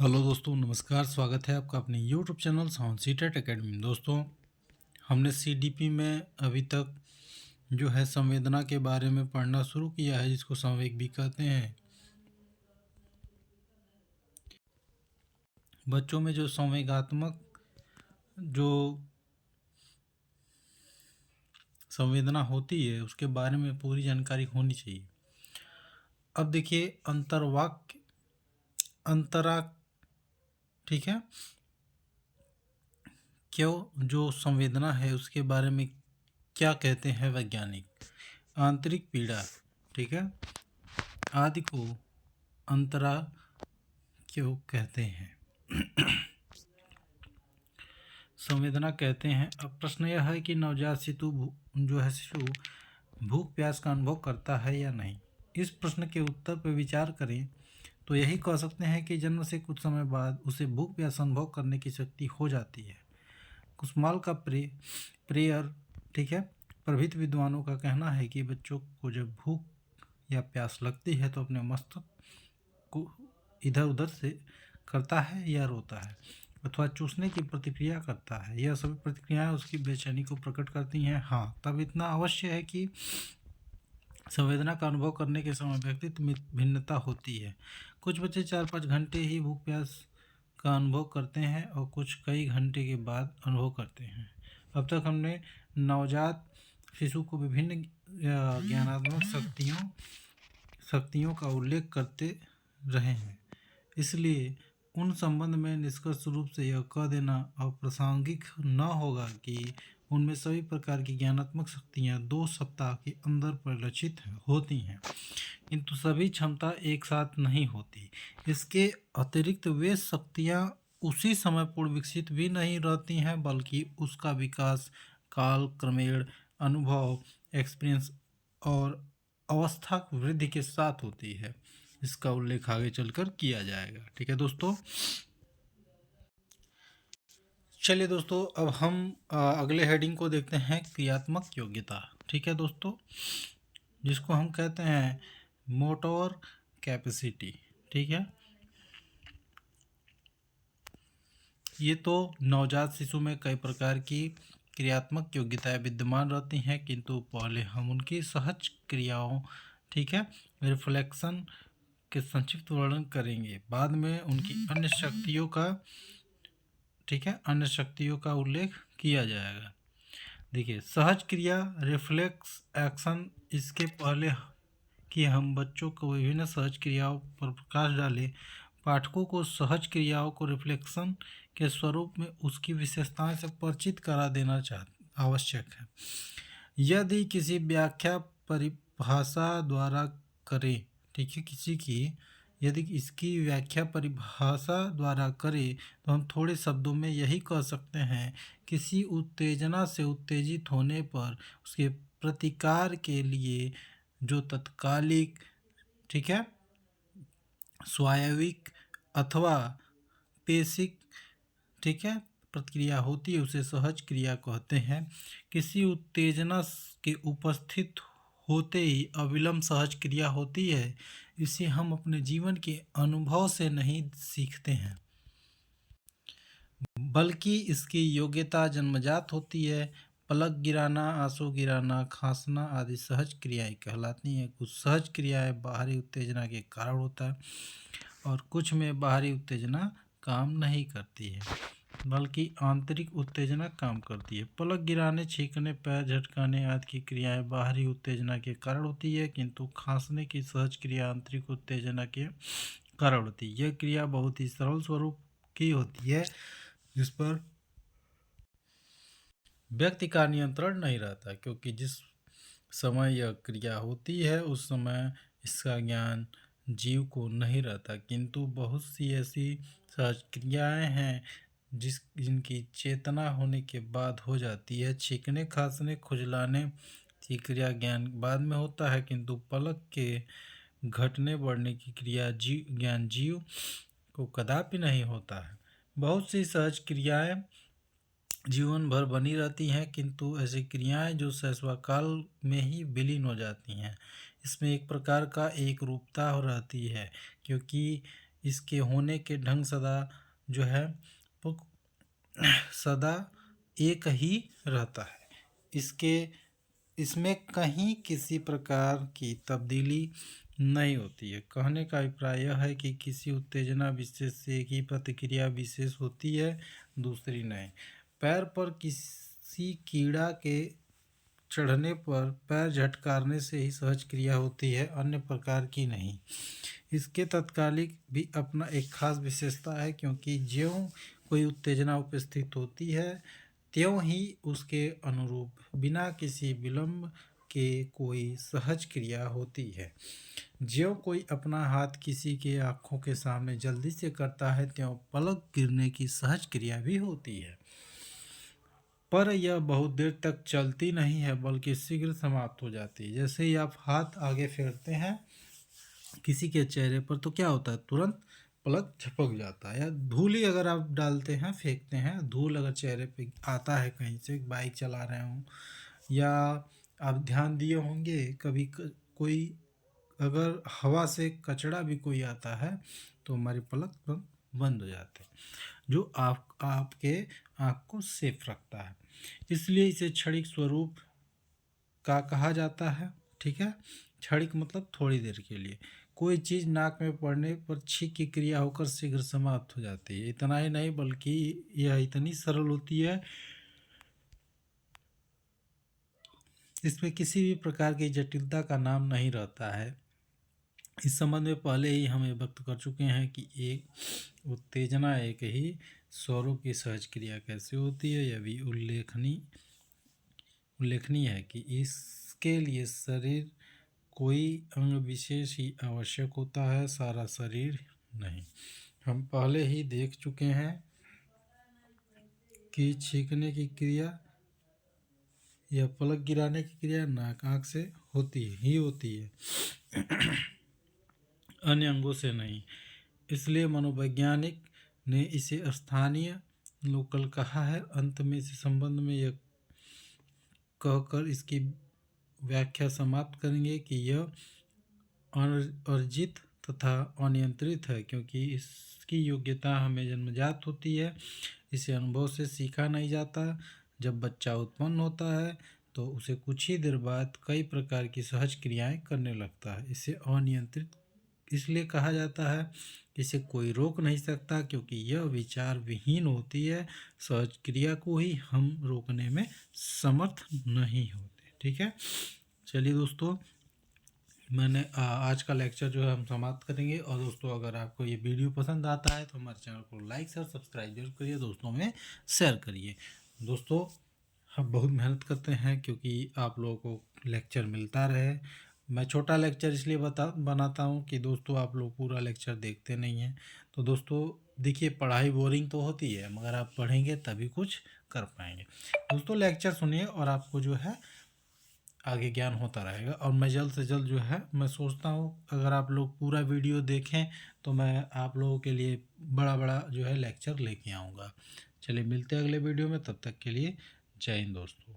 Hello दोस्तों, नमस्कार। स्वागत है आपका अपने YouTube channel sound CTET academy में। दोस्तों, हमने सीडीपी में अभी तक जो है संवेदना के बारे में पढ़ना शुरू किया है, जिसको संवेग भी कहते हैं। बच्चों में जो संवेगात्मक जो संवेदना होती है उसके बारे में पूरी जानकारी होनी चाहिए। अब देखिए, अंतर्वाक्य अंतरा ठीक है, क्यों जो संवेदना है उसके बारे में क्या कहते हैं वैज्ञानिक। आंतरिक पीड़ा, ठीक है, आदि को अंतरा क्यों कहते हैं, संवेदना कहते हैं। अब प्रश्न यह है कि नवजात शिशु भूख प्यास का अनुभव करता है या नहीं। इस प्रश्न के उत्तर पर विचार करें तो यही कह सकते हैं कि जन्म से कुछ समय बाद उसे भूख प्यास अनुभव करने की शक्ति हो जाती है। कुसमाल का प्रेयर, ठीक है, प्रभृत विद्वानों का कहना है कि बच्चों को जब भूख या प्यास लगती है तो अपने मस्तक को इधर उधर से करता है या रोता है अथवा चूसने की प्रतिक्रिया करता है। यह सभी प्रतिक्रियाएं उसकी बेचैनी को प्रकट करती हैं। हाँ, तब इतना अवश्य है कि संवेदना का अनुभव करने के समय व्यक्तित्व में भिन्नता होती है। कुछ बच्चे 4-5 घंटे ही भूख प्यास का अनुभव करते हैं और कुछ कई घंटे के बाद अनुभव करते हैं। अब तक हमने नवजात शिशु को विभिन्न ज्ञानात्मक शक्तियों का उल्लेख करते रहे हैं, इसलिए उन संबंध में निष्कर्ष रूप से यह कह देना अप्रासंगिक न होगा कि उनमें सभी प्रकार की ज्ञानात्मक शक्तियाँ 2 सप्ताह के अंदर परिलक्षित होती हैं, किंतु सभी क्षमता एक साथ नहीं होती। इसके अतिरिक्त वे शक्तियाँ उसी समय पूर्ण विकसित भी नहीं रहती हैं, बल्कि उसका विकास काल क्रमेण अनुभव, एक्सपीरियंस और अवस्था वृद्धि के साथ होती है। इसका उल्लेख आगे चलकर किया जाएगा। ठीक है दोस्तों, चलिए दोस्तों, अब हम अगले हेडिंग को देखते हैं, क्रियात्मक योग्यता। ठीक है दोस्तों, जिसको हम कहते हैं मोटर कैपेसिटी। ठीक है, ये तो नवजात शिशु में कई प्रकार की क्रियात्मक योग्यताएं विद्यमान रहती हैं, किंतु पहले हम उनकी सहज क्रियाओं, ठीक है, रिफ्लेक्शन के संक्षिप्त वर्णन करेंगे। बाद में उनकी अन्य शक्तियों का, ठीक है, अन्य शक्तियों का उल्लेख किया जाएगा। देखिए, सहज क्रिया, रिफ्लेक्स एक्शन। इसके पहले कि हम बच्चों को विभिन्न सहज क्रियाओं पर प्रकाश डालें, पाठकों को सहज क्रियाओं को रिफ्लेक्शन के स्वरूप में उसकी विशेषताएं से परिचित करा देना आवश्यक है। यदि किसी व्याख्या परिभाषा द्वारा करें, ठीक है, यदि इसकी व्याख्या परिभाषा द्वारा करें तो हम थोड़े शब्दों में यही कह सकते हैं, किसी उत्तेजना से उत्तेजित होने पर उसके प्रतिकार के लिए जो तत्कालिक, ठीक है, स्वाभाविक अथवा पेशिक, ठीक है, प्रतिक्रिया होती है उसे सहज क्रिया कहते हैं। किसी उत्तेजना के उपस्थित होते ही अविलंब सहज क्रिया होती है। इसे हम अपने जीवन के अनुभव से नहीं सीखते हैं, बल्कि इसकी योग्यता जन्मजात होती है। पलक गिराना, आंसू गिराना, खांसना आदि सहज क्रियाएं कहलाती हैं। कुछ सहज क्रियाएं बाहरी उत्तेजना के कारण होता है और कुछ में बाहरी उत्तेजना काम नहीं करती है, बल्कि आंतरिक उत्तेजना काम करती है। पलक गिराने, छींकने, पैर झटकाने आदि की क्रियाएं बाहरी उत्तेजना के कारण होती है, किंतु खांसने की सहज क्रिया आंतरिक उत्तेजना के कारण होती है। यह क्रिया बहुत ही सरल स्वरूप की होती है, जिस पर व्यक्ति का नियंत्रण नहीं रहता, क्योंकि जिस समय यह क्रिया होती है उस समय इसका ज्ञान जीव को नहीं रहता, किंतु बहुत सी ऐसी सहज क्रियाएँ हैं जिनकी चेतना होने के बाद हो जाती है। छींकने, खांसने, खुजलाने की क्रिया ज्ञान बाद में होता है, किंतु पलक के घटने बढ़ने की क्रिया ज्ञान जीव को कदापि नहीं होता है। बहुत सी सहज क्रियाएं जीवन भर बनी रहती हैं, किंतु ऐसी क्रियाएं जो शैशवकाल में ही विलीन हो जाती हैं, इसमें एक प्रकार का एक रूपता रहती है, क्योंकि इसके होने के ढंग सदा जो है वो सदा एक ही रहता है। इसके इसमें कहीं किसी प्रकार की तब्दीली नहीं होती है। कहने का अभिप्राय यह है कि किसी उत्तेजना विशेष से एक ही प्रतिक्रिया विशेष होती है, दूसरी नहीं। पैर पर किसी कीड़ा के चढ़ने पर पैर झटकारने से ही सहज क्रिया होती है, अन्य प्रकार की नहीं। इसके तत्कालिक भी अपना एक खास विशेषता है, क्योंकि ज्यों कोई उत्तेजना उपस्थित होती है त्यों ही उसके अनुरूप बिना किसी विलंब के कोई सहज क्रिया होती है। ज्यों कोई अपना हाथ किसी के आँखों के सामने जल्दी से करता है त्यों पलक गिरने की सहज क्रिया भी होती है, पर यह बहुत देर तक चलती नहीं है बल्कि शीघ्र समाप्त हो जाती है। जैसे ही आप हाथ आगे फेरते हैं किसी के चेहरे पर तो क्या होता है, तुरंत पलक झपक जाता है। या धूल ही अगर आप डालते हैं, फेंकते हैं, धूल अगर चेहरे पे आता है कहीं से, बाइक चला रहे हों, या आप ध्यान दिए होंगे कभी कोई अगर हवा से कचरा भी कोई आता है तो हमारी पलक बंद हो जाते हैं, जो आपके आँख को सेफ रखता है। इसलिए इसे क्षणिक स्वरूप का कहा जाता है। ठीक है, क्षणिक मतलब थोड़ी देर के लिए। कोई चीज़ नाक में पड़ने पर छींक की क्रिया होकर शीघ्र समाप्त हो जाती है। इतना ही नहीं बल्कि यह इतनी सरल होती है, इसमें किसी भी प्रकार की जटिलता का नाम नहीं रहता है। इस संबंध में पहले ही हम ये व्यक्त कर चुके हैं कि एक उत्तेजना एक ही स्वरों की सहज क्रिया कैसे होती है। यह भी उल्लेखनीय है कि इसके लिए शरीर कोई अंग विशेष ही आवश्यक होता है, सारा शरीर नहीं। हम पहले ही देख चुके हैं कि छींकने की क्रिया या पलक गिराने की क्रिया नाक आँख से होती है, अन्य अंगों से नहीं। इसलिए मनोवैज्ञानिक ने इसे स्थानीय लोकल कहा है। अंत में इस संबंध में यह कहकर इसकी व्याख्या समाप्त करेंगे कि यह अर्जित तथा अनियंत्रित है, क्योंकि इसकी योग्यता हमें जन्मजात होती है, इसे अनुभव से सीखा नहीं जाता। जब बच्चा उत्पन्न होता है तो उसे कुछ ही देर बाद कई प्रकार की सहज क्रियाएं करने लगता है। इसे अनियंत्रित इसलिए कहा जाता है, इसे कोई रोक नहीं सकता क्योंकि यह विचार विहीन होती है। सहज क्रिया को ही हम रोकने में समर्थ नहीं होते। ठीक है, चलिए दोस्तों, मैंने आज का लेक्चर जो है हम समाप्त करेंगे। और दोस्तों, अगर आपको ये वीडियो पसंद आता है तो हमारे चैनल को लाइक शेयर सब्सक्राइब जरूर करिए, दोस्तों में शेयर करिए। दोस्तों, हम बहुत मेहनत करते हैं क्योंकि आप लोगों को लेक्चर मिलता रहे। मैं छोटा लेक्चर इसलिए बनाता हूँ कि दोस्तों आप लोग पूरा लेक्चर देखते नहीं हैं। तो दोस्तों देखिए, पढ़ाई बोरिंग तो होती है मगर आप पढ़ेंगे तभी कुछ कर पाएंगे। दोस्तों लेक्चर सुनिए और आपको जो है आगे ज्ञान होता रहेगा। और मैं जल्द से जल्द जो है मैं सोचता हूँ अगर आप लोग पूरा वीडियो देखें तो मैं आप लोगों के लिए बड़ा बड़ा जो है लेक्चर लेके आऊँगा। चलिए मिलते हैं अगले वीडियो में, तब तक के लिए जय हिंद दोस्तों।